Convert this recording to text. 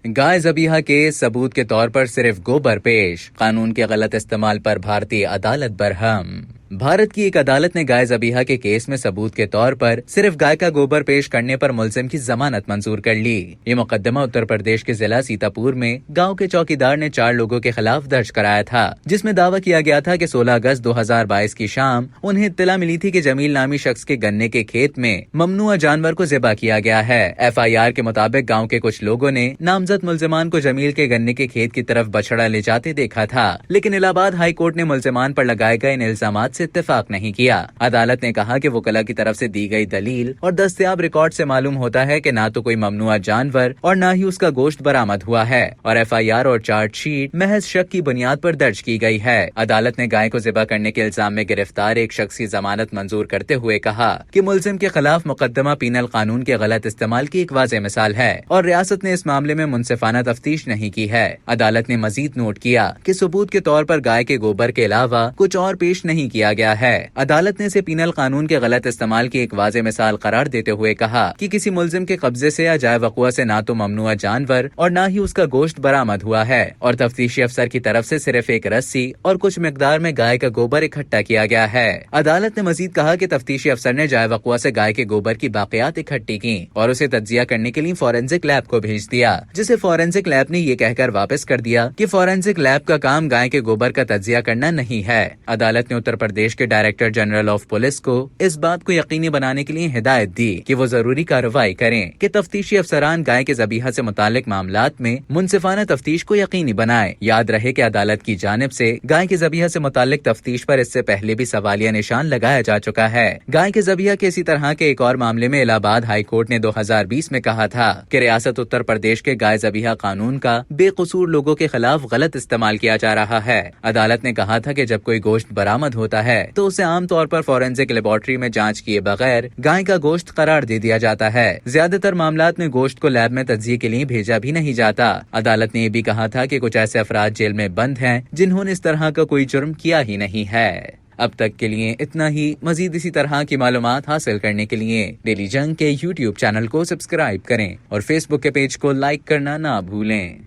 گائے ذبیحہ کے ثبوت کے طور پر صرف گوبر پیش، قانون کے غلط استعمال پر بھارتی عدالت برہم۔ بھارت کی ایک عدالت نے گائے ذبیحہ کے کیس میں ثبوت کے طور پر صرف گائے کا گوبر پیش کرنے پر ملزم کی ضمانت منظور کر لی۔ یہ مقدمہ اتر پردیش کے ضلع سیتا پور میں گاؤں کے چوکیدار نے 4 لوگوں کے خلاف درج کرایا تھا، جس میں دعویٰ کیا گیا تھا کہ 16 اگست 2022 کی شام انہیں اطلاع ملی تھی کہ جمیل نامی شخص کے گنے کے کھیت میں ممنوعہ جانور کو ذبح کیا گیا ہے۔ FIR کے مطابق گاؤں کے کچھ لوگوں نے نامزد ملزمان کو جمیل کے گنے کے کھیت کی طرف بچھڑا لے جاتے دیکھا تھا، لیکن الہ آباد ہائی کورٹ نے ملزمان پر لگائے گئے ان الزامات سے اتفاق نہیں کیا۔ عدالت نے کہا کہ وکلا کی طرف سے دی گئی دلیل اور دستیاب ریکارڈ سے معلوم ہوتا ہے کہ نہ تو کوئی ممنوعہ جانور اور نہ ہی اس کا گوشت برآمد ہوا ہے، اور FIR اور چارج شیٹ محض شک کی بنیاد پر درج کی گئی ہے۔ عدالت نے گائے کو ذبح کرنے کے الزام میں گرفتار ایک شخص کی ضمانت منظور کرتے ہوئے کہا کہ ملزم کے خلاف مقدمہ پینل قانون کے غلط استعمال کی ایک واضح مثال ہے اور ریاست نے اس معاملے میں منصفانہ تفتیش نہیں کی ہے۔ عدالت نے مزید نوٹ کیا کہ ثبوت کے طور پر گائے کے گوبر کے علاوہ کچھ اور پیش نہیں کیا گیا ہے۔ عدالت نے اسے پینل قانون کے غلط استعمال کی ایک واضح مثال قرار دیتے ہوئے کہا کہ کسی ملزم کے قبضے سے یا جائے وقوع سے نہ تو ممنوعہ جانور اور نہ ہی اس کا گوشت برآمد ہوا ہے، اور تفتیشی افسر کی طرف سے صرف ایک رسی اور کچھ مقدار میں گائے کا گوبر اکٹھا کیا گیا ہے۔ عدالت نے مزید کہا کہ تفتیشی افسر نے جائے وقوع سے گائے کے گوبر کی باقیات اکٹھی کی اور اسے تجزیہ کرنے کے لیے فورینسک لیب کو بھیج دیا، جسے فورینسک لیب نے یہ کہہ کر واپس کر دیا کہ فورینسک لیب کا کام گائے کے گوبر کا تجزیہ کرنا نہیں ہے۔ عدالت نے اتر پردیش کے ڈائریکٹر جنرل آف پولیس کو اس بات کو یقینی بنانے کے لیے ہدایت دی کہ وہ ضروری کارروائی کریں کہ تفتیشی افسران گائے کے ذبیحہ سے متعلق معاملات میں منصفانہ تفتیش کو یقینی بنائیں۔ یاد رہے کہ عدالت کی جانب سے گائے کے ذبیحہ سے متعلق تفتیش پر اس سے پہلے بھی سوالیہ نشان لگایا جا چکا ہے۔ گائے کے ذبیحہ کے اسی طرح کے ایک اور معاملے میں الہ آباد ہائی کورٹ نے 2020 میں کہا تھا کہ ریاست اتر پردیش کے گائے ذبیحہ قانون کا بے قصور لوگوں کے خلاف غلط استعمال کیا جا رہا ہے۔ عدالت نے کہا تھا کہ جب کوئی گوشت برآمد ہوتا ہے تو اسے عام طور پر فورینسک لیبارٹری میں جانچ کیے بغیر گائے کا گوشت قرار دے دیا جاتا ہے۔ زیادہ تر معاملات میں گوشت کو لیب میں تجزیے کے لیے بھیجا بھی نہیں جاتا۔ عدالت نے یہ بھی کہا تھا کہ کچھ ایسے افراد جیل میں بند ہیں جنہوں نے اس طرح کا کوئی جرم کیا ہی نہیں ہے۔ اب تک کے لیے اتنا ہی۔ مزید اسی طرح کی معلومات حاصل کرنے کے لیے ڈیلی جنگ کے YouTube چینل کو سبسکرائب کریں اور فیس بک کے پیج کو لائک کرنا نہ بھولیں۔